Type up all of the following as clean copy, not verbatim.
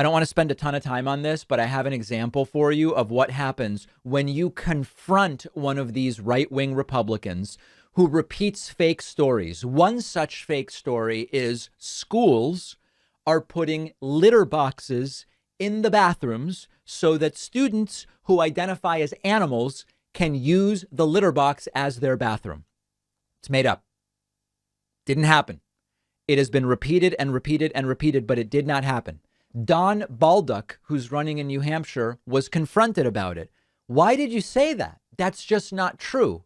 I don't want to spend a ton of time on this, but I have an example for you of what happens when you confront one of these right-wing Republicans who repeats fake stories. One such fake story is schools are putting litter boxes in the bathrooms so that students who identify as animals can use the litter box as their bathroom. It's made up. Didn't happen. It has been repeated and repeated and repeated, but it did not happen. Don Bolduc, who's running in New Hampshire, was confronted about it. Why did you say that? That's just not true.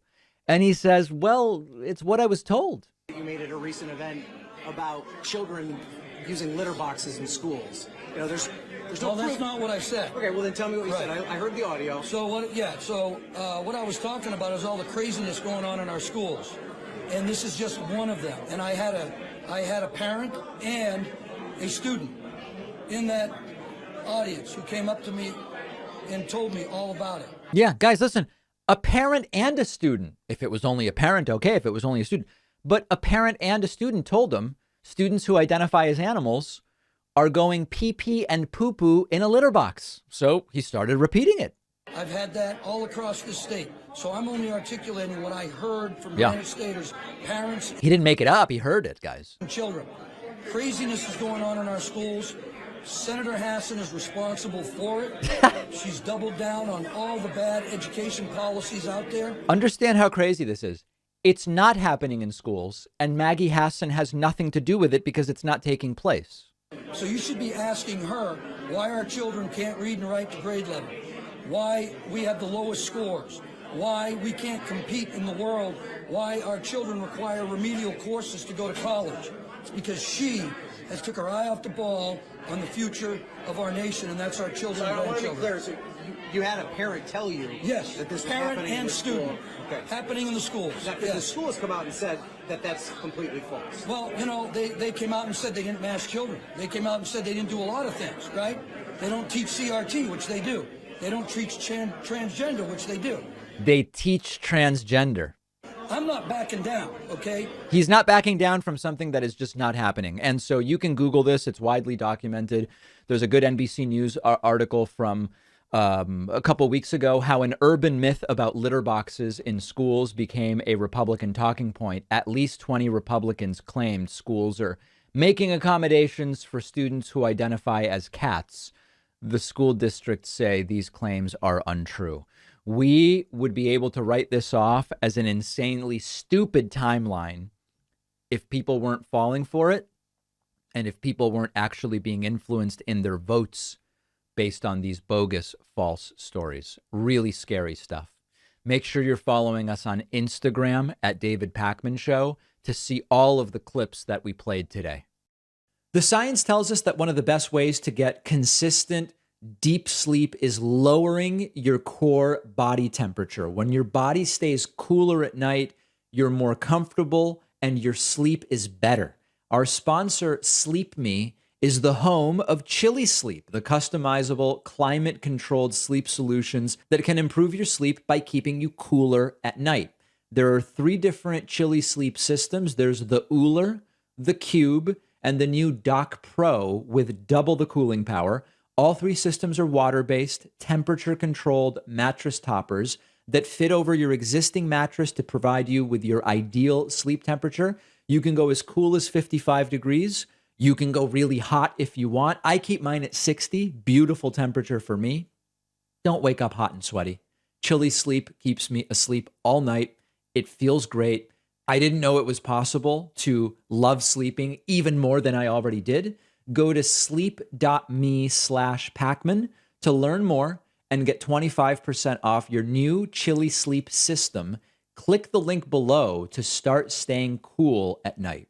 And he says, well, it's what I was told. You made it a recent event about children using litter boxes in schools. You know, there's no Well, that's proof. not what I said. Okay, well then tell me what you Right. said. I heard the audio. So what? Yeah. So what I was talking about is all the craziness going on in our schools, and this is just one of them. And I had a parent and a student in that audience who came up to me and told me all about it. Yeah, guys, listen, a parent and a student, if it was only a parent, okay, if it was only a student, but a parent and a student told them students who identify as animals are going pee-pee and poo-poo in a litter box. So he started repeating it. I've had that all across the state. So I'm only articulating what I heard from Yeah. United Staters, parents He didn't make it up. He heard it, guys. and children. Craziness is going on in our schools. Senator Hassan is responsible for it. She's doubled down on all the bad education policies out there. Understand how crazy this is. It's not happening in schools, and Maggie Hassan has nothing to do with it because it's not taking place. So you should be asking her why our children can't read and write to grade level, why we have the lowest scores, why we can't compete in the world, why our children require remedial courses to go to college. It's because she has took her eye off the ball on the future of our nation, and that's our children So and I want to be grandchildren. clear. So you had a parent tell you Yes, that this was parent happening in and the school. student. Okay. Happening in the schools. Now, the Yes. school has come out and said that that's completely false. Well, you know, they came out and said they didn't mass children. They came out and said they didn't do a lot of things, right? They don't teach CRT, which they do. They don't teach transgender, which they do. They teach transgender. I'm not backing down, okay? He's not backing down from something that is just not happening. And so you can Google this. It's widely documented. There's a good NBC News article from a couple weeks ago, how an urban myth about litter boxes in schools became a Republican talking point. At least 20 Republicans claimed schools are making accommodations for students who identify as cats. The school districts say these claims are untrue. We would be able to write this off as an insanely stupid timeline if people weren't falling for it and if people weren't actually being influenced in their votes based on these bogus, false stories. Really scary stuff. Make sure you're following us on Instagram at David Pakman Show to see all of the clips that we played today. The science tells us that one of the best ways to get consistent, deep sleep is lowering your core body temperature. When your body stays cooler at night, you're more comfortable and your sleep is better. Our sponsor, Sleep Me, is the home of Chili Sleep, the customizable, climate-controlled sleep solutions that can improve your sleep by keeping you cooler at night. There are 3 different Chili Sleep systems. There's the Ooler, the Cube, and the new Dock Pro with double the cooling power. All 3 systems are water-based, temperature-controlled mattress toppers that fit over your existing mattress to provide you with your ideal sleep temperature. You can go as cool as 55 degrees. You can go really hot if you want. I keep mine at 60. Beautiful temperature for me. Don't wake up hot and sweaty. Chili Sleep keeps me asleep all night. It feels great. I didn't know it was possible to love sleeping even more than I already did. Go to sleep.me/Pacman to learn more and get 25% off your new Chili Sleep system. Click the link below to start staying cool at night.